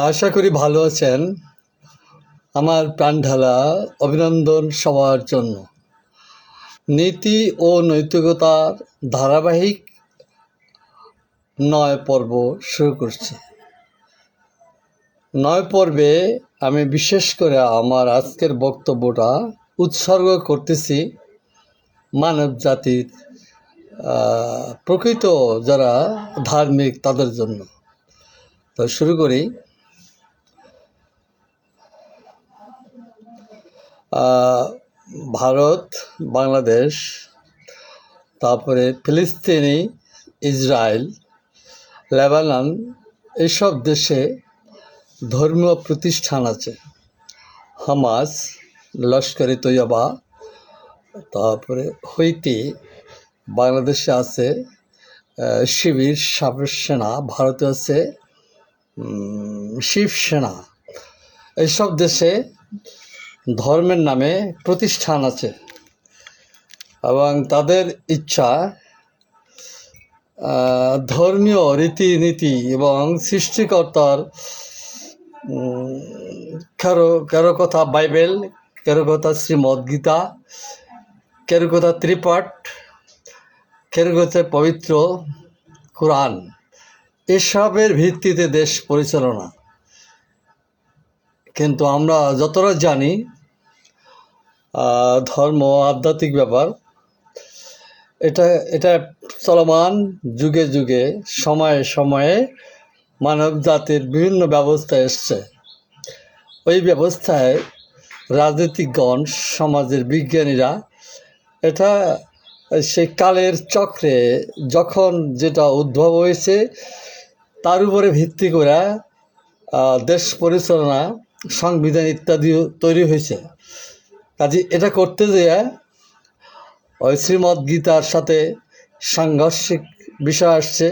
আশা করি ভালো আছেন। আমার প্রাণঢালা অভিনন্দন সবার জন্য। নীতি ও নৈতিকতার ধারাবাহিক 9 পর্ব শুরু করছি। 9 পর্বে আমি বিশেষ করে আমার আজকের বক্তব্যটা উৎসর্গ করতেছি মানব জাতির প্রকৃত যারা ধার্মিক তাদের জন্য। তো শুরু করি। ভারত, বাংলাদেশ, তারপরে ফিলিস্তিনি, ইসরায়েল, লেবানন, এইসব দেশে ধর্মীয় প্রতিষ্ঠান আছে। হামাস, লস্করে তৈয়বা, তারপরে হুইতি, বাংলাদেশে আছে শিবির, সাবেক সেনা, ভারতে আছে শিবসেনা। এইসব দেশে ধর্মের নামে প্রতিষ্ঠান আছে এবং তাদের ইচ্ছা ধর্মীয় রীতিনীতি এবং সৃষ্টিকর্তার কারো কথা বাইবেল, কারো কথা শ্রীমদ্গীতা, কারো কথা ত্রিপাঠ, কারো কথা পবিত্র কোরআন, এসবের ভিত্তিতে দেশ পরিচালনা। কিন্তু আমরা যতটা জানি ধর্ম আধ্যাত্মিক ব্যাপার, এটা চলমান, যুগে যুগে সময়ে সময়ে মানব জাতির বিভিন্ন ব্যবস্থা এসছে। ওই ব্যবস্থায় রাজনীতিকগণ, সমাজের বিজ্ঞানীরা এটা সেই কালের চক্রে যখন যেটা উদ্ভব হয়েছে তার উপরে ভিত্তি করে দেশ পরিচালনা, সংবিধান ইত্যাদি তৈরি হয়েছে। কাজে এটা করতে যেয়ে ওই শ্রীমদ্গীতার সাথে সাংঘর্ষিক বিষয় আসছে,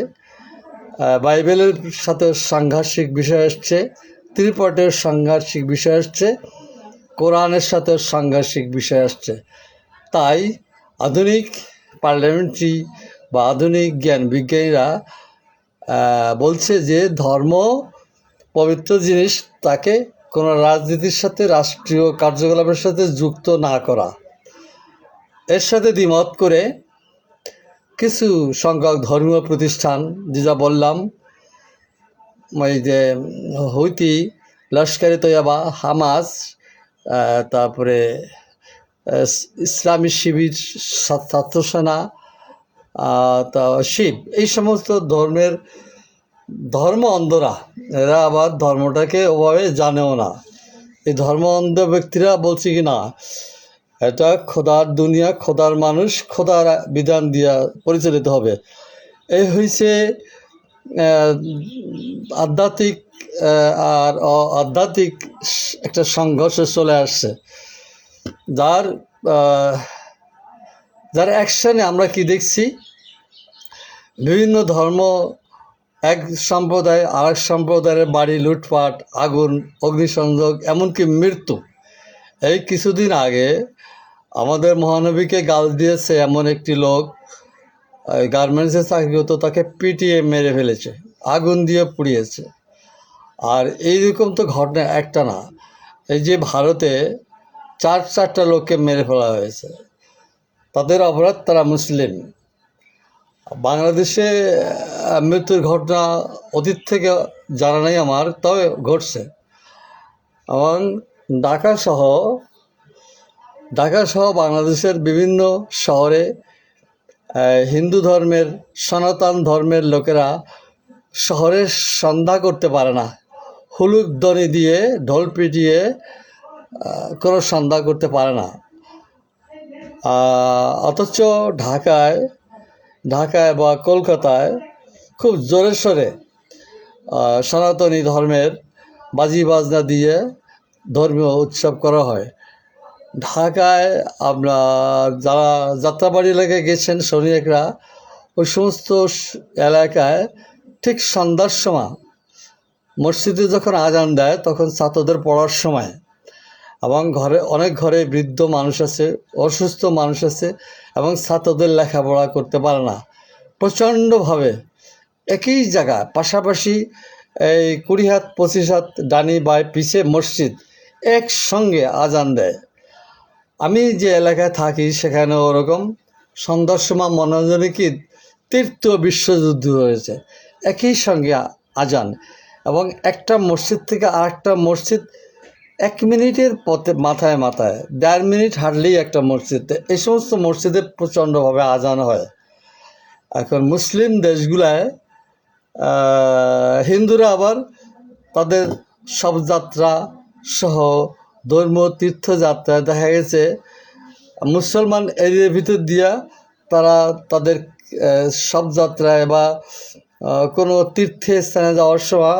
বাইবেলের সাথে সাংঘর্ষিক বিষয় আসছে, ত্রিপাঠের সাংঘর্ষিক বিষয় আসছে, কোরআনের সাথে সাংঘর্ষিক বিষয় আসছে। তাই আধুনিক পার্লামেন্টারি বা আধুনিক জ্ঞান বিজ্ঞানীরা বলছে যে ধর্ম পবিত্র জিনিস, তাকে কোনো রাজনীতির সাথে, রাষ্ট্রীয় কার্যকলাপের সাথে যুক্ত না করা। এর সাথে দ্বিমত করে কিছু সংখ্যক ধর্মীয় প্রতিষ্ঠান, যেটা বললাম, ওই যে হুইতি, লস্করে তৈয়বা, হামাস, তারপরে ইসলামী শিবির, ছাত্র সেনা, তা শিব, এই সমস্ত ধর্ম অন্ধরা, এরা আবার ধর্মটাকে ওভাবে জানেও না। এই ধর্ম অন্ধ ব্যক্তিরা বলছে কি না, এটা খোদার দুনিয়া, খোদার মানুষ, খোদার বিধান দিয়া পরিচালিত হবে। এই হয়েছে আধ্যাত্মিক আর আধ্যাত্মিক একটা সংঘর্ষ চলে আসছে, যার অ্যাকশনে আমরা কি দেখছি, বিভিন্ন ধর্ম, এক সম্প্রদায় আর এক সম্প্রদায়ের বাড়ি লুটপাট, আগুন, অগ্নিসংযোগ, এমনকি মৃত্যু। এই কিছুদিন আগে আমাদের মহানবীকে গাল দিয়েছে এমন একটি লোক, গার্মেন্টসে চাকরি হতো, তাকে পিটিয়ে মেরে ফেলেছে, আগুন দিয়ে পুড়িয়েছে। আর এইরকম তো ঘটনা একটা না, এই যে ভারতে চারটা লোককে মেরে ফেলা হয়েছে, তাদের অপরাধ, তারা মুসলিম। বাংলাদেশে মৃত্যুর ঘটনা অতীত থেকে জানা নেই আমার, তবে ঘটছে। এবং ঢাকাসহ বাংলাদেশের বিভিন্ন শহরে হিন্দু ধর্মের, সনাতন ধর্মের লোকেরা শহরে সন্ধ্যা করতে পারে না, হুলুক ধ্বনি দিয়ে, ঢোল পিটিয়ে কোনো সন্ধ্যা করতে পারে না। অথচ ঢাকায় বা কলকাতায় খুব জোরে সোরে সনাতনী ধর্মের বাজি বাজনা দিয়ে ধর্মীয় উৎসব করা হয়। ঢাকায় আপনার যারা যাত্রাবাড়ি এলাকায় গেছেন শ্রমিকরা, ওই সমস্ত এলাকায় ঠিক সন্ধ্যার সময় মসজিদে যখন আজান দেয়, তখন ছাত্রদের পড়ার সময়, এবং অনেক ঘরে বৃদ্ধ মানুষ আছে, অসুস্থ মানুষ আছে, এবং ছাত্রদের লেখাপড়া করতে পারে না, প্রচণ্ডভাবে একই জায়গা পাশাপাশি এই 20 হাত 25 হাত ডানি বাই পিছে মসজিদ একসঙ্গে আজান দেয়। আমি যে এলাকায় থাকি সেখানে ওরকম সন্ধ্যার সময় মনে হয় কি তৃতীয় বিশ্বযুদ্ধ হয়েছে, একই সঙ্গে আজান। এবং একটা মসজিদ থেকে আরেকটা মসজিদ 1 মিনিটের পথে মাথায় 1.5 মিনিট হাঁটলেই একটা মসজিদ। এই সমস্ত মসজিদে প্রচণ্ডভাবে আজান হয়। এখন মুসলিম দেশগুলায় হিন্দুরা আবার তাদের শবযাত্রা সহ ধর্মীয় তীর্থযাত্রায় দেখা গেছে মুসলমান এরিয়ার ভিতর দিয়া তারা তাদের শবযাত্রায় বা কোনো তীর্থস্থানে যাওয়ার সময়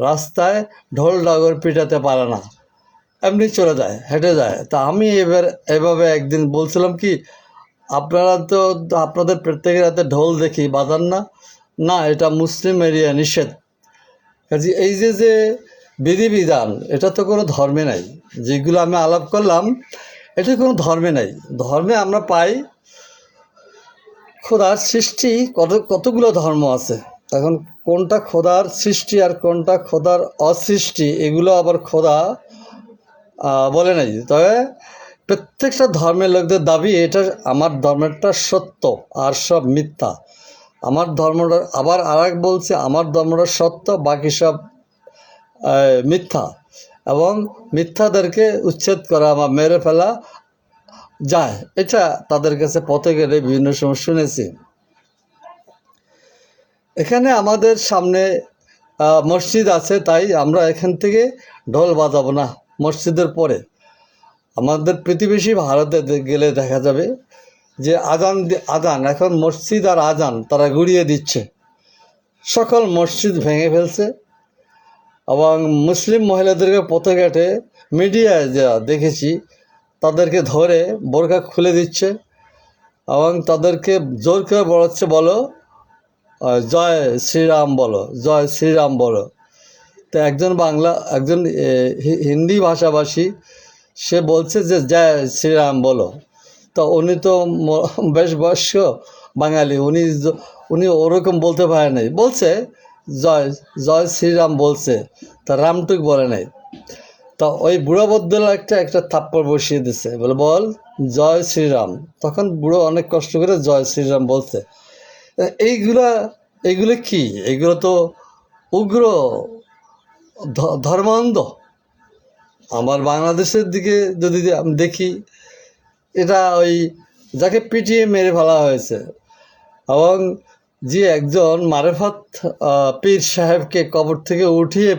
রাস্তায় ঢোল ডাগর পিটাতে পারে না, এমনি চলে যায়, হেঁটে যায়। তা আমি এভাবে একদিন বলছিলাম কি, আপনারা তো আপনাদের প্রত্যেকের হাতে ঢোল দেখি, বাজান না? না, এটা মুসলিম এরিয়া, নিষেধ। কাজে এই যে বিধিবিধান, এটা তো কোনো ধর্মে নাই। যেগুলো আমি আলাপ করলাম এটা কোনো ধর্মে নাই। ধর্মে আমরা পাই খোদার সৃষ্টি, কতগুলো ধর্ম আছে। এখন কোনটা খোদার সৃষ্টি আর কোনটা খোদার অসৃষ্টি এগুলো আবার খোদা বলে নাই। তবে প্রত্যেকটা ধর্মের লোকদের দাবি এটা আমার ধর্মেরটা সত্য আর সব মিথ্যা। আমার ধর্মটা আবার আরেক বলছে আমার ধর্মটা সত্য, বাকি সব মিথ্যা। এবং মিথ্যাদেরকে উচ্ছেদ করা বা মেরে ফেলা যায়, এটা তাদের কাছে পথে গেলে বিভিন্ন সময় শুনেছি। এখানে আমাদের সামনে মসজিদ আছে, তাই আমরা এখান থেকে ঢোল বাজাবো না মসজিদের পরে। আমাদের প্রতিবেশী ভারতে গেলে দেখা যাবে যে আজান এখন মসজিদ আর আজান তারা গুড়িয়ে দিচ্ছে। সকল মসজিদ ভেঙে ফেলছে এবং মুসলিম মহিলাদেরকে পথে ঘাটে মিডিয়ায় যা দেখেছি তাদেরকে ধরে বোরকা খুলে দিচ্ছে এবং তাদেরকে জোর করে বলাচ্ছে, বলো জয় শ্রীরাম বলো, জয় শ্রীরাম বলো। তো একজন হিন্দি ভাষাভাষী সে বলছে যে জয় শ্রীরাম বলো। তো উনি তো বেশ বয়স্ক বাঙালি, উনি ওরকম বলতে পারে নাই, বলছে জয় জয় শ্রীরাম বলছে, তা রামটুক বলে নাই। তা ওই বুড়ো বদ্দলা একটা থাপ্পড় বসিয়ে দিছে, বলে বল জয় শ্রীরাম। তখন বুড়ো অনেক কষ্ট করে জয় শ্রীরাম বলছে। এইগুলো কি? এগুলো তো উগ্র ধর্মান্ধ। আমার বাংলাদেশের দিকে যদি আমি দেখি, এটা ওই যাকে পিটিয়ে মেরে ফেলা হয়েছে এবং যে একজন মারেফত পীর সাহেবকে কবর থেকে উঠিয়ে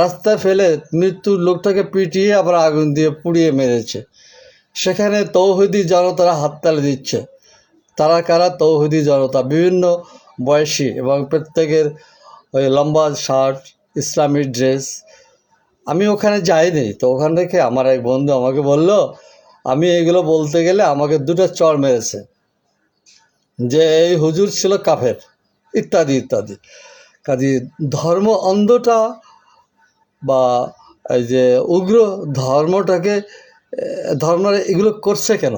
রাস্তায় ফেলে মৃত্যুর লোকটাকে পিটিয়ে আবার আগুন দিয়ে পুড়িয়ে মেরেছে। সেখানে তৌহিদি জনতারা হাততালি দিচ্ছে। তারা কারা? তৌহিদি জনতা, বিভিন্ন বয়সী এবং প্রত্যেকের ওই লম্বা শার্ট, ইসলামিক ড্রেস। আমি ওখানে যাইনি, তো ওখান থেকে আমার এক বন্ধু আমাকে বলল, আমি এগুলো বলতে গেলে আমাকে 2টা চড় মেরেছে, যে এই হুজুর ছিল কাফের ইত্যাদি ইত্যাদি। কাজে ধর্ম অন্ধটা বা এই যে উগ্র ধর্মটাকে এগুলো করছে কেন?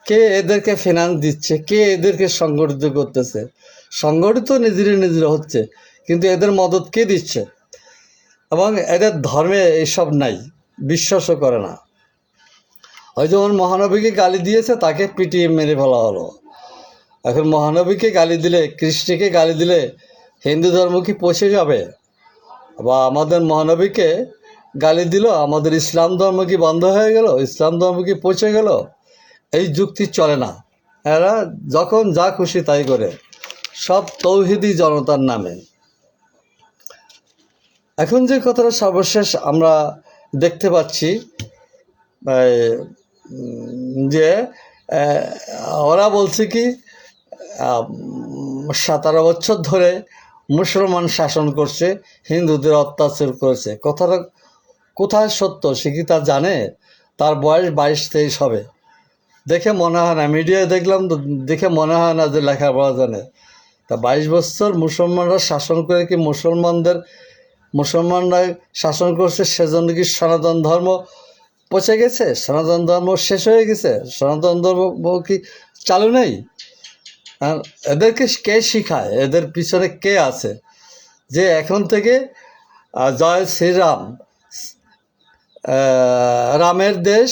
কে এদেরকে ফিনান্স দিচ্ছে? কে এদেরকে সংগঠিত করতেছে? সংগঠিত নিজেরা হচ্ছে, কিন্তু এদের মদত কে দিচ্ছে? এবং এদের ধর্মে এইসব নাই, বিশ্বাসও করে না। ওই যেমন মহানবীকে গালি দিয়েছে, তাকে পিটিয়ে মেরে ফেলা হলো। এখন মহানবীকে গালি দিলে, কৃষ্ণকে গালি দিলে হিন্দু ধর্ম কি পচে যাবে? বা আমাদের মহানবীকে গালি দিল, আমাদের ইসলাম ধর্ম কি বন্ধ হয়ে গেল? ইসলাম ধর্ম কি পচে গেল? এই যুক্তি চলে না। এরা যখন যা খুশি তাই করে, সব তৌহিদি জনতার নামে। এখন যে কথাটা সর্বশেষ আমরা দেখতে পাচ্ছি যে ওরা বলছে কি 17 বছর ধরে মুসলমান শাসন করছে, হিন্দুদের অত্যাচার করেছে। কথাটা কোথায় সত্য সে কি তা জানে? তার বয়স 22-23 হবে। দেখে মনে হয় না, মিডিয়ায় দেখলাম তো, দেখে মনে হয় না যে লেখাপড়া জানে। তা 22 বছর মুসলমানরা শাসন করে কি মুসলমানরা শাসন করছে, সেজন্য কি সনাতন ধর্ম পচে গেছে? সনাতন ধর্ম শেষ হয়ে গেছে? সনাতন ধর্ম কি চালু নেই? আর এদেরকে কে শিখায়, এদের পিছনে কে আছে যে এখন থেকে জয় শ্রীরাম, রামের দেশ,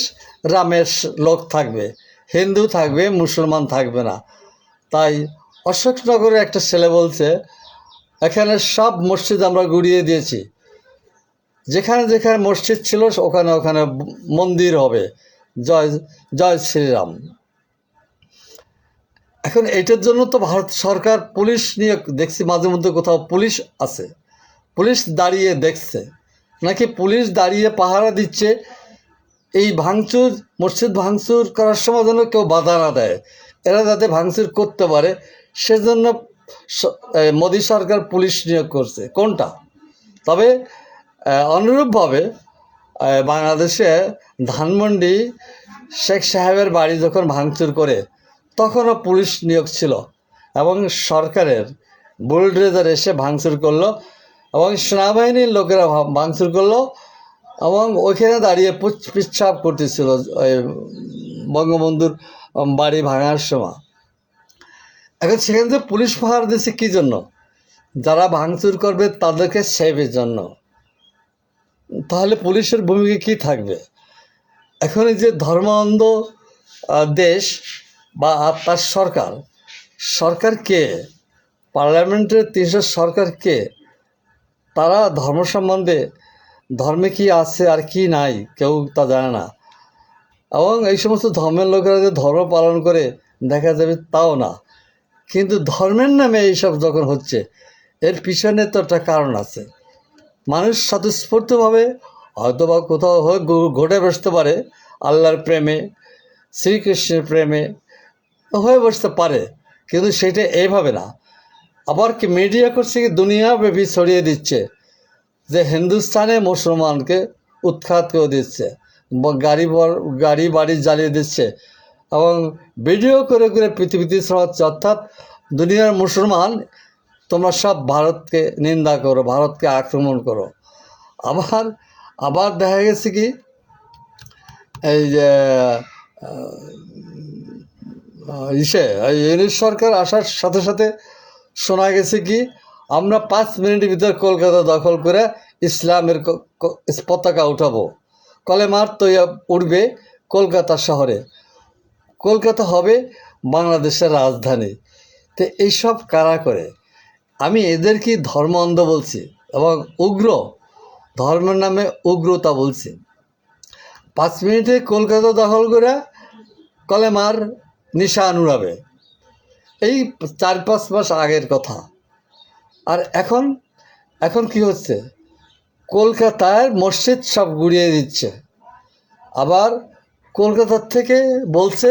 রামের লোক থাকবে, হিন্দু থাকবে, মুসলমান থাকবে না। তাই অশোকনগরে একটা ছেলে বলছে, এখানে সব মসজিদ আমরা গুড়িয়ে দিয়েছি, যেখানে যেখানে মসজিদ ছিল ওখানে ওখানে মন্দির হবে, জয় জয় শ্রীরাম। এখন এটার জন্য তো ভারত সরকার পুলিশ নিয়ে দেখছি, মাঝে মধ্যে কোথাও পুলিশ আছে, পুলিশ দাঁড়িয়ে দেখছে, নাকি পুলিশ দাঁড়িয়ে পাহারা দিচ্ছে এই ভাঙচুর, মসজিদ ভাঙচুর করার সময় যেন কেউ বাধা না দেয়, এরা যাতে ভাঙচুর করতে পারে সেজন্য মোদী সরকার পুলিশ নিয়োগ করছে। কোনটা? তবে অনুরূপভাবে বাংলাদেশে ধানমন্ডি শেখ সাহেবের বাড়ি যখন ভাঙচুর করে তখনও পুলিশ নিয়োগ ছিল এবং সরকারের বুলডোজার এসে ভাঙচুর করলো এবং সেনাবাহিনীর লোকেরা ভাঙচুর করলো এবং ওইখানে দাঁড়িয়ে পিচ্ছাপ করতেছিল ওই বঙ্গবন্ধুর বাড়ি ভাঙার সময়। এখন সেখান থেকে পুলিশ পাহারা দিচ্ছে কী জন্য? যারা ভাঙচুর করবে তাদেরকে সেভের জন্য। তাহলে পুলিশের ভূমিকা কী থাকবে? এখন এই যে ধর্মান্ধ দেশ বা তার সরকার কে? পার্লামেন্টের 300 সরকার কে? তারা ধর্ম সম্বন্ধে, ধর্মে কি আছে আর কি নাই কেউ তা জানে না। এবং এই সমস্ত ধর্মের লোকেরা যে ধর্ম পালন করে দেখা যাবে তাও না, কিন্তু ধর্মের নামে এইসব যখন হচ্ছে এর পিছনে তো একটা কারণ আছে। মানুষ স্বতঃস্ফূর্তভাবে হয়তো বা কোথাও ঘটে বসতে পারে আল্লাহর প্রেমে, শ্রীকৃষ্ণের প্রেমে হয়ে বসতে পারে, কিন্তু সেটা এইভাবে না। আবার কি মিডিয়া করছে কি দুনিয়াব্যাপী ছড়িয়ে দিচ্ছে যে হিন্দুস্তানে মুসলমানকে উৎখাত করে দিচ্ছে, গাড়ি বাড়ি জ্বালিয়ে দিচ্ছে এবং ভিডিও করে করে পৃথিবীতে ছড়াচ্ছে। অর্থাৎ দুনিয়ার মুসলমান তোমরা সব ভারতকে নিন্দা করো, ভারতকে আক্রমণ করো। আবার দেখা গেছে কি এই যে ইউনিট সরকার আসার সাথে সাথে শোনা গেছে কি আমরা 5 মিনিটের ভিতর কলকাতা দখল করে ইসলামের পতাকা উঠাবো, কলেমার তৈয়া উঠবে কলকাতা শহরে, কলকাতা হবে বাংলাদেশের রাজধানী। তো এইসব কারা করে? আমি এদেরকে ধর্ম অন্ধ বলছি এবং উগ্র, ধর্মের নামে উগ্রতা বলছি। 5 মিনিটে কলকাতা দখল করে কলেমার নিশান উড়াবে, এই 4-5 মাস আগের কথা। আর এখন কি হচ্ছে? কলকাতার মসজিদ সব গুড়িয়ে দিচ্ছে। আবার কলকাতার থেকে বলছে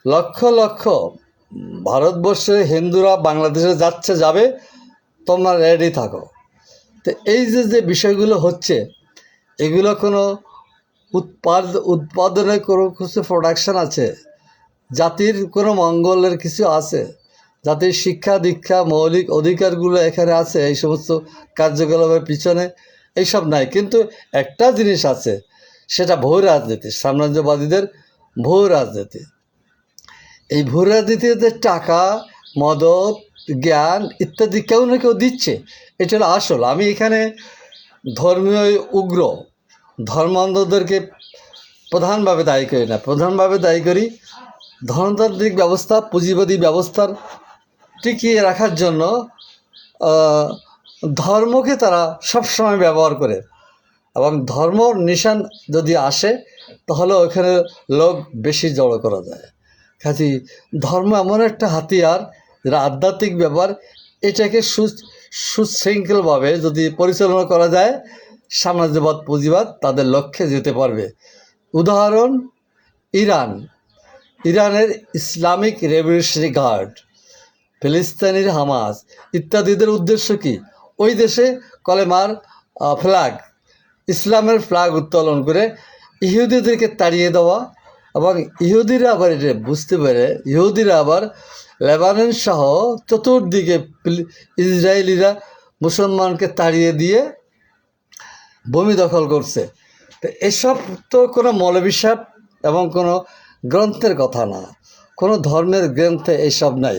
লক্ষ লক্ষ ভারতবর্ষের হিন্দুরা বাংলাদেশে যাবে, তোমরা রেডি থাকো। তো এই যে বিষয়গুলো হচ্ছে, এগুলো কোনো উৎপাদনের কোনো কিছু প্রোডাকশান আছে, জাতির কোনো মঙ্গলের কিছু আছে, জাতির শিক্ষা দীক্ষা মৌলিক অধিকারগুলো এখানে আছে, এই সমস্ত কার্যকলাপের পিছনে এইসব নাই। কিন্তু একটা জিনিস আছে, সেটা ভূ রাজনীতি, সাম্রাজ্যবাদীদের ভূ রাজনীতি। এই ভূ রাজনীতিতে টাকা, মদত, জ্ঞান ইত্যাদি কেউ না কেউ দিচ্ছে, এটা হলো আসল। আমি এখানে ধর্মীয় উগ্র ধর্মান্ধদেরকে প্রধানভাবে দায়ী করি না, প্রধানভাবে দায়ী করি ধনতান্ত্রিক ব্যবস্থা, পুঁজিবাদী ব্যবস্থার টিকিয়ে রাখার জন্য ধর্মকে তারা সবসময় ব্যবহার করে। এবং ধর্ম নিশান যদি আসে তাহলে ওখানে লোক বেশি জড়ো করা যায়। কাজেই ধর্ম এমন একটা হাতিয়ার, যেটা আধ্যাত্মিক ব্যাপার, এটাকে সুশৃঙ্খলভাবে যদি পরিচালনা করা যায়, সাম্রাজ্যবাদ পুঁজিবাদ তাদের লক্ষ্যে যেতে পারবে। উদাহরণ ইরানের ইসলামিক রেভলিউশনারি গার্ড, ফিলিস্তিনের হামাস ইত্যাদিদের উদ্দেশ্য কি? ওই দেশে কলেমার ফ্ল্যাগ, ইসলামের ফ্ল্যাগ উত্তোলন করে ইহুদিদেরকে তাড়িয়ে দেওয়া, এবং ইহুদিরা আবার এটা বুঝতে পারে, ইহুদিরা আবার লেবানন সহ চতুর্দিকে ইসরায়েলিরা মুসলমানকে তাড়িয়ে দিয়ে ভূমি দখল করছে। তো এসব তো কোনো মৌলবী সাহেব এবং কোনো গ্রন্থের কথা না, কোনো ধর্মের গ্রন্থে এইসব নাই।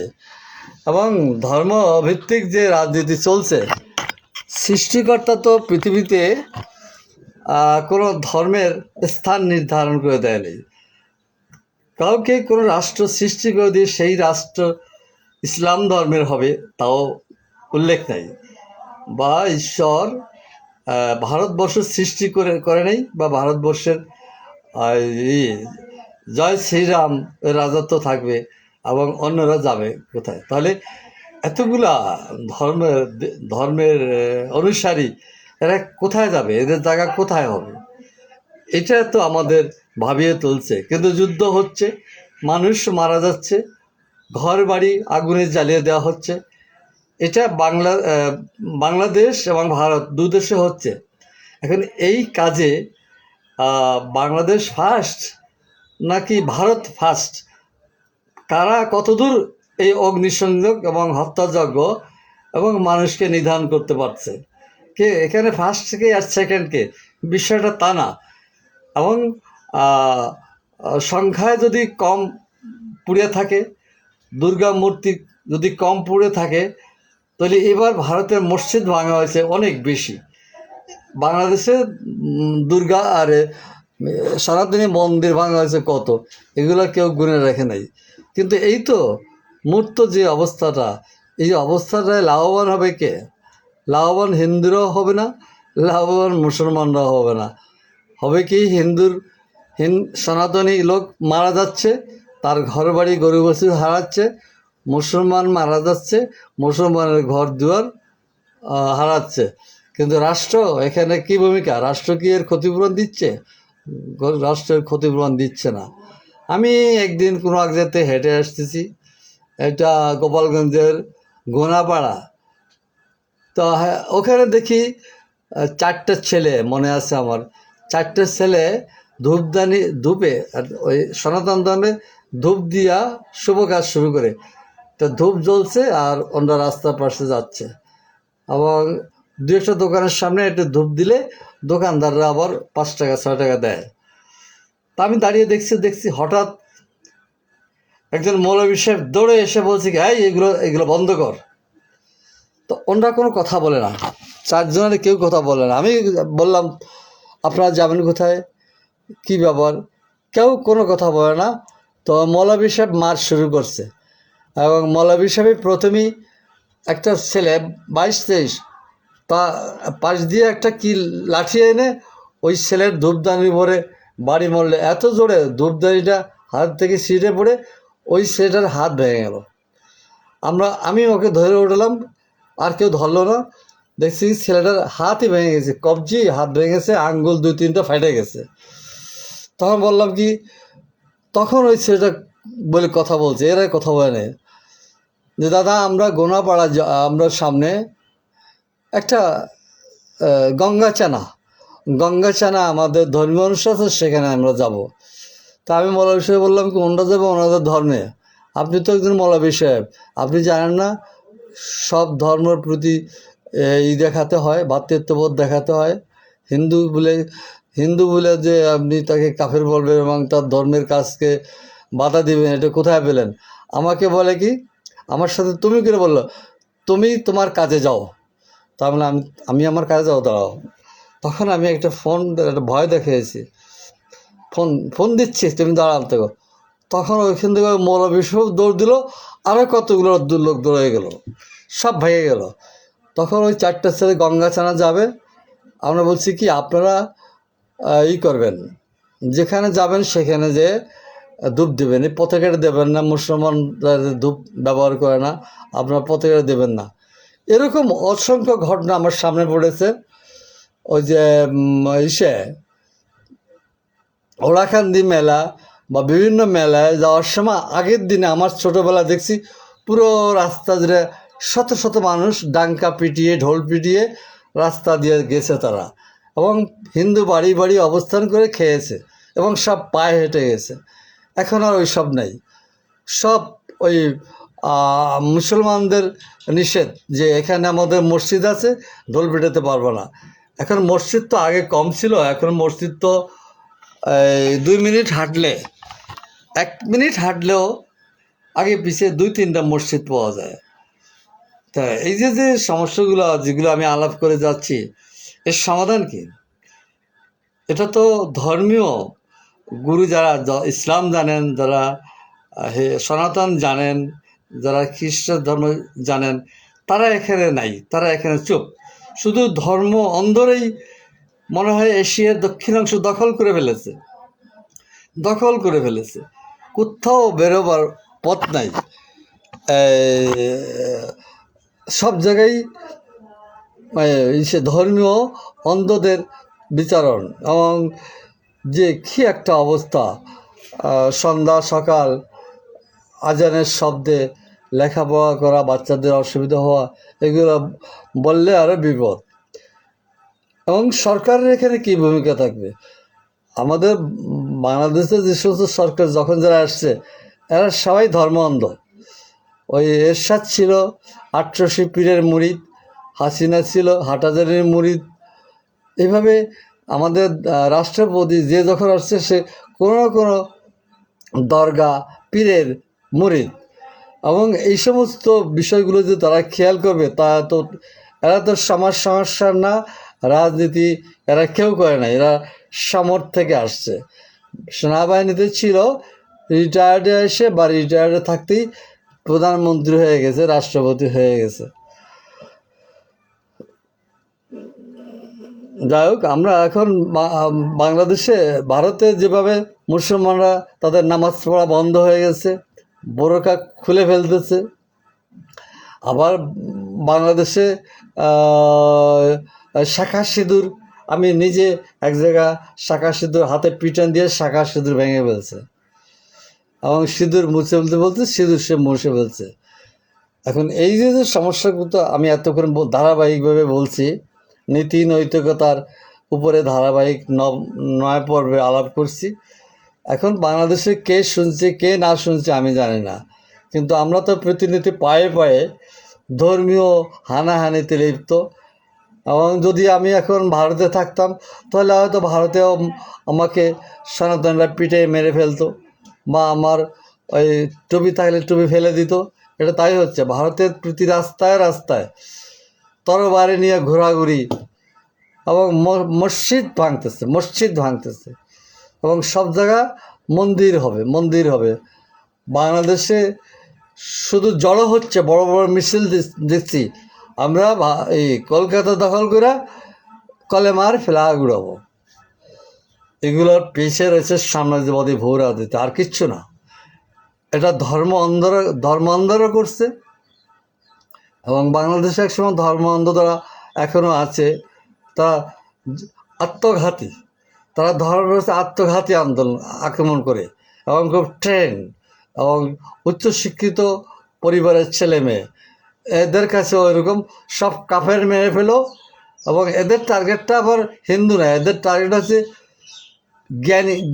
এবং ধর্মভিত্তিক যে রাজনীতি চলছে, সৃষ্টিকর্তা তো পৃথিবীতে কোনো ধর্মের স্থান নির্ধারণ করে দেয়নি। কাউকে কোনো রাষ্ট্র সৃষ্টি করে দিয়ে সেই রাষ্ট্র ইসলাম ধর্মের হবে তাও উল্লেখ নেই, বা ঈশ্বর ভারতবর্ষ সৃষ্টি করে নেই, বা ভারতবর্ষের জয় শ্রীরাম রাজত্ব থাকবে এবং অন্যরা যাবে কোথায়? তাহলে এতগুলা ধর্মের অনুসারী এরা কোথায় যাবে? এদের জায়গা কোথায় হবে? এটা তো আমাদের ভাবিয়ে তুলছে। কিন্তু যুদ্ধ হচ্ছে, মানুষ মারা যাচ্ছে, ঘর বাড়ি আগুনে জ্বালিয়ে দেওয়া হচ্ছে। এটা বাংলাদেশ এবং ভারত দু দেশে হচ্ছে। এখন এই কাজে বাংলাদেশ ফার্স্ট নাকি ভারত ফার্স্ট, কারা কতদূর এই অগ্নিসংযোগ এবং হত্যাযজ্ঞ এবং মানুষকে নিধন করতে পারছে? কে এখানে ফার্স্ট কে আর সেকেন্ড কে? বিষয়টা তা না। এবং সংখ্যায় যদি কম পুড়ে থাকে, দুর্গা মূর্তি যদি কম পুড়ে থাকে, তাহলে এবার ভারতের মসজিদ ভাঙা হয়েছে অনেক বেশি। বাংলাদেশে দুর্গা আর সনাতনী মন্দির ভাঙা হয়েছে কত, এগুলো কেউ গুনে রাখে নাই। কিন্তু এই তো মূর্ত যে অবস্থাটা, এই অবস্থাটায় লাভবান হবে কে? লাভবান হিন্দুরাও হবে না, লাভবান মুসলমানরাও হবে না। হবে কি, সনাতনী লোক মারা যাচ্ছে, তার ঘর বাড়ি গরু বছর হারাচ্ছে, মুসলমান মারা যাচ্ছে, মুসলমানের ঘর দুয়ার হারাচ্ছে। কিন্তু রাষ্ট্র এখানে কি ভূমিকা? রাষ্ট্র কি এর ক্ষতিপূরণ দিচ্ছে? রাষ্ট্রের ক্ষতিপূরণ দিচ্ছে না। আমি একদিন কোনো এক জায়গাতে হেঁটে আসতেছি, এটা গোপালগঞ্জের গোনাপাড়া। তো ওখানে দেখি 4টে ছেলে, মনে আছে আমার, 4টে ছেলে ধূপে ওই সনাতন ধর্মে ধূপ দিয়া শুভ কাজ শুরু করে। তো ধূপ জ্বলছে আর অন্য রাস্তার পাশে যাচ্ছে, এবং 2-1টা দোকানের সামনে একটু ধূপ দিলে দোকানদাররা আবার 5 টাকা 6 টাকা দেয়। তা আমি দাঁড়িয়ে দেখছি হঠাৎ একজন মৌলবী সাহেব দৌড়ে এসে বলছে কি, এগুলো বন্ধ কর। তো ওনারা কোনো কথা বলে না, 4 জনের কেউ কথা বলে না। আমি বললাম, আপনারা যাবেন কোথায়, কী ব্যাপার? কেউ কোনো কথা বলে না। তো মৌলবী সাহেব মার্চ শুরু করছে, এবং মৌলবী সাহেব প্রথমেই একটা ছেলে 22-23 তা পাশ দিয়ে একটা কি লাঠি এনে ওই ছেলের ধূপদানি ভরে বাড়ি মরলে, এত জোরে ধূপদানিটা হাত থেকে ছিঁড়ে পড়ে ওই ছেলেটার হাত ভেঙে গেল। আমি ওকে ধরে উঠলাম, আর কেউ ধরলো না। দেখছি ছেলেটার হাতই ভেঙে গেছে, কবজি হাত ভেঙে গেছে, আঙ্গুল 2-3টা ফেটে গেছে। তখন বললাম কি, তখন ওই ছেলেটা বলে কথা বলছে, এরাই কথা বলে নেই, যে দাদা আমরা গোনাপাড়া, আমরা সামনে একটা গঙ্গাচানা আমাদের ধর্মীয় অনুষ্ঠান আছে, সেখানে আমরা যাব। তা আমি মৌলবী সাহেব বললাম কি, ওনারা যাবে ওনাদের ধর্মে, আপনি তো একজন মৌলবী সাহেব, আপনি জানেন না সব ধর্মের প্রতি দেখাতে হয়, ভ্রাতৃত্ববোধ দেখাতে হয়। হিন্দু বলে যে আপনি তাকে কাফের বলবেন এবং তার ধর্মের কাজকে বাধা দিবেন, এটা কোথায় পেলেন? আমাকে বলে কি, আমার সাথে তুমি করে বললো, তুমি তোমার কাজে যাও। তার মানে আমি আমার কাজে যাও, দাঁড়াও। তখন আমি একটা ভয় দেখিয়েছি, ফোন দিচ্ছি, তুমি দাঁড়াও থেকে। তখন ওইখান থেকে মৌলবী সাহেব দৌড় দিল, আরও কতগুলো লোক দৌড়ে গেল, সব ভেঙে গেল। তখন ওই 4টে ছেলে গঙ্গাচানা যাবে। আমরা বলছি কি, আপনারা করবেন, যেখানে যাবেন সেখানে যে ধূপ দেবেন, এই পতাকাটা দেবেন না, মুসলমানরা ধূপ ব্যবহার করে না, আপনারা পতাকাটা দেবেন না। এরকম অসংখ্য ঘটনা আমার সামনে পড়েছে। ওই যে ওরাকান্দি মেলা বা বিভিন্ন মেলায় যাওয়ার সময় আগের দিনে আমার ছোটোবেলা দেখছি পুরো রাস্তা জুড়ে শত শত মানুষ ডাঙ্কা পিটিয়ে, ঢোল পিটিয়ে রাস্তা দিয়ে গেছে তারা, এবং হিন্দু বাড়ি বাড়ি অবস্থান করে খেয়েছে, এবং সব পায়ে হেঁটে গেছে। এখন আর ওই সব নাই, সব ওই মুসলমানদের নিষেধ যে এখানে আমাদের মসজিদ আছে, ঢোল পিটাতে পারবো না। এখন মসজিদ তো আগে কম ছিল, এখন মসজিদ তো 2 মিনিট হাঁটলে, 1 মিনিট হাঁটলেও আগে পিছিয়ে 2-3টা মসজিদ পাওয়া যায়। তা এই যে যে সমস্যাগুলো যেগুলো আমি আলাপ করে যাচ্ছি, এর সমাধান কি? এটা তো ধর্মীয় গুরু যারা ইসলাম জানেন, যারা সনাতন জানেন, যারা খ্রিস্ট ধর্ম জানেন, তারা এখানে নাই, তারা এখানে চুপ। শুধু ধর্ম অন্ধরেই মনে হয় এশিয়ার দক্ষিণাংশ দখল করে ফেলেছে, দখল করে ফেলেছে। কোথাও বেরোবার পথ নাই। সব জায়গায় সে ধর্মীয় অন্ধদের বিচরণ, এবং যে কী একটা অবস্থা, সন্ধ্যা সকাল আজানের শব্দে লেখাপড়া করা, বাচ্চাদের অসুবিধা হওয়া, এগুলো বললে আরও বিপদ। এবং সরকারের এখানে কী ভূমিকা থাকবে? আমাদের বাংলাদেশের যে সমস্ত সরকার যখন যারা আসছে, এরা সবাই ধর্ম অন্ধ। ওই এরশাদ ছিল ৮৮ পীরের মুরিদ, হাসিনা ছিল হাটহাজারীর মুরিদ। এইভাবে আমাদের রাষ্ট্রপতি যে যখন আসছে, সে কোনো না কোনো দরগা পীরের মুরিদ। এবং এই সমস্ত বিষয়গুলো যে তারা খেয়াল করবে, তা তো এরা তো সমাজ সমস্যার না, রাজনীতি এরা কেউ করে না, এরা সামর্থ্য থেকে আসছে। সেনাবাহিনীতে ছিল, রিটায়ার্ডে এসে বা রিটায়ার্ডে থাকতেই প্রধানমন্ত্রী হয়ে গেছে, রাষ্ট্রপতি হয়ে গেছে। যাই হোক, আমরা এখন বাংলাদেশে, ভারতে যেভাবে মুসলমানরা তাদের নামাজ পড়া বন্ধ হয়ে গেছে, বোরকা খুলে ফেলতেছে, আবার বাংলাদেশে শাঁখা সিঁদুর, আমি নিজে এক জায়গা শাঁখা সিঁদুর হাতে পিটান দিয়ে শাঁখা সিঁদুর ভেঙে ফেলছে, এবং সিঁদুর মুছে ফেলতে বলতে সিঁদুর সে মুছে ফেলছে। এখন এই যে যে সমস্যাগুলো আমি এতক্ষণ ধারাবাহিকভাবে বলছি, নীতি নৈতিকতার উপরে ধারাবাহিক 9 পর্বে আলাপ করছি। এখন বাংলাদেশে কে শুনছে কে না শুনছে আমি জানি না, কিন্তু আমরা তো প্রতিনিধি পায়ে পায়ে ধর্মীয় হানাহানিতে লিপ্ত। এবং যদি আমি এখন ভারতে থাকতাম, তাহলে হয়তো ভারতেও আমাকে সনাতনরা পিঠে মেরে ফেলতো, বা আমার ওই টুপি থাকলে টুপি ফেলে দিত। এটা তাই হচ্ছে, ভারতের প্রতি রাস্তায় রাস্তায় তরবারি নিয়ে ঘোরাঘুরি, এবং মসজিদ ভাঙতেছে, এবং সব জায়গা মন্দির হবে। বাংলাদেশে শুধু জড়ো হচ্ছে, বড় বড় মিছিল দেখছি আমরা, এই কলকাতা দখল করে কলেমার ফ্ল্যাগ উড়াবো। এগুলোর পেছে রয়েছে সাম্রাজ্যবাদী ভূ রাজনীতি, আর কিচ্ছু না। এটা ধর্ম অন্ধরা করছে, এবং বাংলাদেশে একসময় ধর্ম অন্ধরা এখনও আছে। তা আত্মঘাতী, তারা ধর্ম আত্মঘাতী আক্রমণ করে, এবং খুব ট্রেন্ড, এবং উচ্চশিক্ষিত পরিবারের ছেলে মেয়ে, এদের কাছে ওইরকম সব কাফের মেরে ফেলো। এবং এদের টার্গেটটা আবার হিন্দু না, এদের টার্গেট হচ্ছে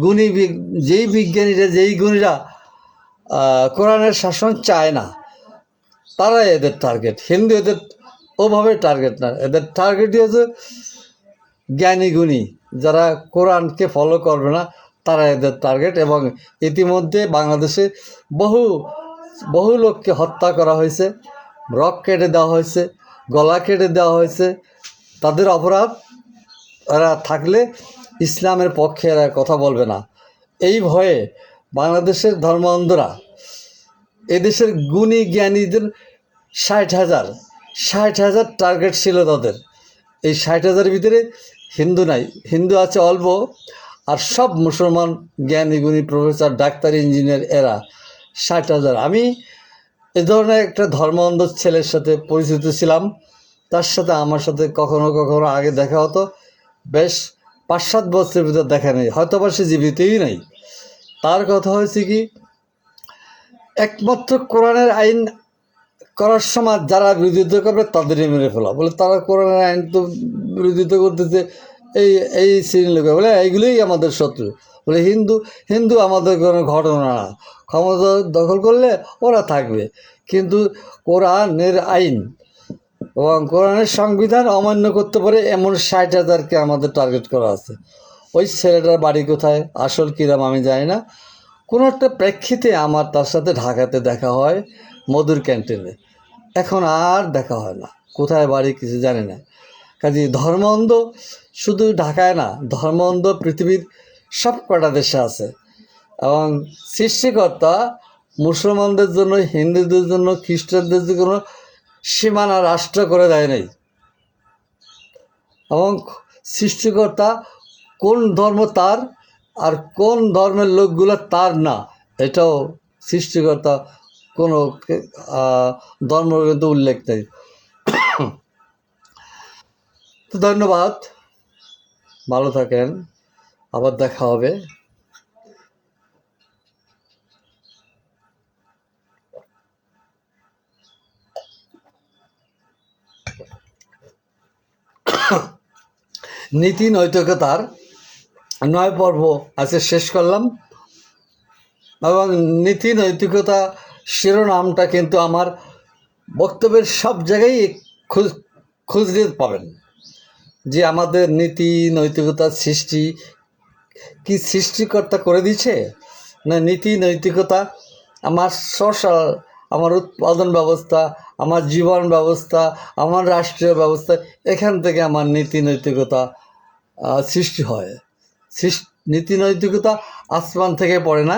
গুণী, যেই গুণীরা কোরআনের শাসন চায় না, তারাই এদের টার্গেট। হিন্দু এদের ওভাবে টার্গেট না, এদের টার্গেটই হচ্ছে জ্ঞানী গুণী, যারা কোরআনকে ফলো করবে না, তারা এদের টার্গেট। এবং ইতিমধ্যে বাংলাদেশে বহু লোককে হত্যা করা হয়েছে, রক কেটে দেওয়া হয়েছে, গলা কেটে দেওয়া হয়েছে। তাদের অপরাধ, এরা থাকলে ইসলামের পক্ষে এরা কথা বলবে না। এই ভয়ে বাংলাদেশের ধর্ম অন্ধরা, এদেশের গুণী জ্ঞানীদের 60,000 টার্গেট ছিল তাদের। এই 60,000-এর ভিতরে হিন্দু নাই, হিন্দু আছে অল্প, আর সব মুসলমান জ্ঞানী গুণী প্রফেসর, ডাক্তার, ইঞ্জিনিয়ার, এরা 60,000। আমি এ ধরনের একটা ধর্ম অন্ধ ছেলের সাথে পরিচিত ছিলাম, তার সাথে আমার সাথে কখনো কখনো আগে দেখা হতো, বেশ 5-7 বছরের ভিতর দেখা নেই, হয়তো বা সে জীবিতই নাই। তার কথা হয়েছে কি, একমাত্র কোরআনের আইন করার সময় যারা বিরোধিতা করবে তাদেরই মেরে ফেলা, বলে তারা কোরআনের আইন তো বিরোধিতা করতেছে, এই শ্রেণীর লোক, বলে এইগুলোই আমাদের শত্রু। বলে হিন্দু আমাদের কোনো ঘটনা না, ক্ষমতা দখল করলে ওরা থাকবে, কিন্তু কোরআনের আইন এবং কোরআনের সংবিধান অমান্য করতে পারে এমন 60,000-কে আমাদের টার্গেট করা আছে। ওই ছেলেটার বাড়ি কোথায়, আসল কিরাম আমি জানি না, কোনো একটা প্রেক্ষিতে আমার তার সাথে ঢাকাতে দেখা হয় মধুর ক্যান্টিনে, এখন আর দেখা হয় না, কোথায় বাড়ি কিছু জানি না। কাজে ধর্ম অন্ধ শুধু ঢাকায় না, ধর্ম অন্ধ পৃথিবীর সব কটা দেশে আছে। এবং সৃষ্টিকর্তা মুসলমানদের জন্য, হিন্দুদের জন্য, খ্রিস্টানদের জন্য কোনো সীমানা রাষ্ট্র করে দেয় নাই। এবং সৃষ্টিকর্তা কোন ধর্ম তার আর কোন ধর্মের লোকগুলো তার না, এটাও সৃষ্টিকর্তা কোনো ধর্ম কিন্তু উল্লেখ নেই। তো ধন্যবাদ, ভালো থাকেন, আবার দেখা হবে। নীতি নৈতিকতার 9 পর্ব আজকে শেষ করলাম। এবং নীতি নৈতিকতা শিরোনামটা কিন্তু আমার বক্তব্যের সব জায়গায় খুঁজলে পাবেন, যে আমাদের নীতি নৈতিকতার সৃষ্টি কি সৃষ্টিকর্তা করে দিচ্ছে, না নীতি নৈতিকতা আমার সোশ্যাল, আমার উৎপাদন ব্যবস্থা, আমার জীবন ব্যবস্থা, আমার রাষ্ট্রীয় ব্যবস্থা, এখান থেকে আমার নীতি নৈতিকতা সৃষ্টি হয়। নীতি নৈতিকতা আসমান থেকে পড়ে না,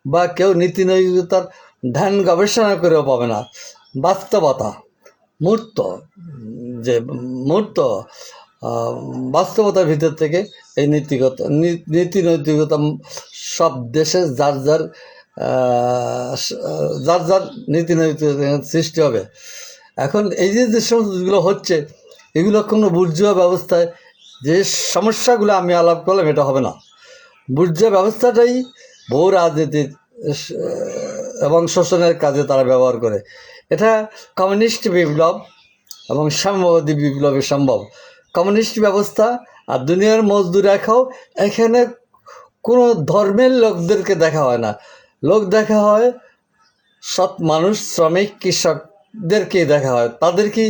বা কেউ নীতি নৈতিকতার ধ্যান গবেষণা করেও পাবে না। বাস্তবতা, মূর্ত, যে মূর্ত বাস্তবতার ভিতর থেকে এই নীতি নৈতিকতা সব দেশে যার যার নীতি নৈতিকতা সৃষ্টি হবে। এখন এই যে সমস্তগুলো হচ্ছে, এগুলো কোনো বুর্জুয়া ব্যবস্থায় যে সমস্যাগুলো আমি আলাপ করলাম এটা হবে না। বুর্জুয়া ব্যবস্থাটাই বহু রাজনীতির এবং শোষণের কাজে তারা ব্যবহার করে। এটা কমিউনিস্ট বিপ্লব এবং সাম্যবাদী বিপ্লবে সম্ভব। কমিউনিস্ট ব্যবস্থা আর দুনিয়ার মজদুর রাখাও, এখানে কোনো ধর্মের লোকদেরকে দেখা হয় না, লোক দেখা হয় সৎ মানুষ, শ্রমিক, কৃষকদেরকেই দেখা হয়, তাদেরকেই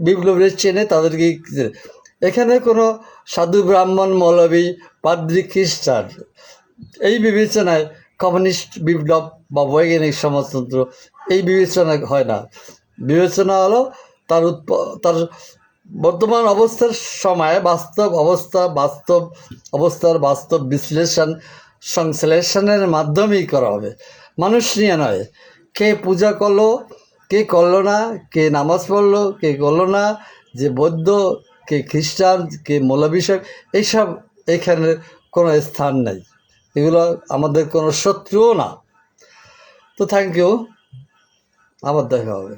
বিপ্লবের চেনে, তাদেরকেই। এখানে কোনো সাধু ব্রাহ্মণ মৌলবী পাদ্রী খ্রিস্টান এই বিবেচনায় কমিউনিস্ট বিপ্লব বা বৈজ্ঞানিক সমাজতন্ত্র এই বিবেচনা হয় না। বিবেচনা হলো তার বর্তমান অবস্থার সময়ে বাস্তব অবস্থার বাস্তব বিশ্লেষণ সংশ্লেষণের মাধ্যমেই করা হবে, মানুষ নিয়ে নয়। কে পূজা করলো, কে করলো না, কে নামাজ পড়লো, কে করলো না, যে বৌদ্ধ, কে খ্রিস্টান, কে মৌলবী সাহেব, এইসব এখানে কোনো স্থান নেই। এগুলো আমাদের কোনো শত্রুও না। তো থ্যাংক ইউ, আবার দেখা হবে।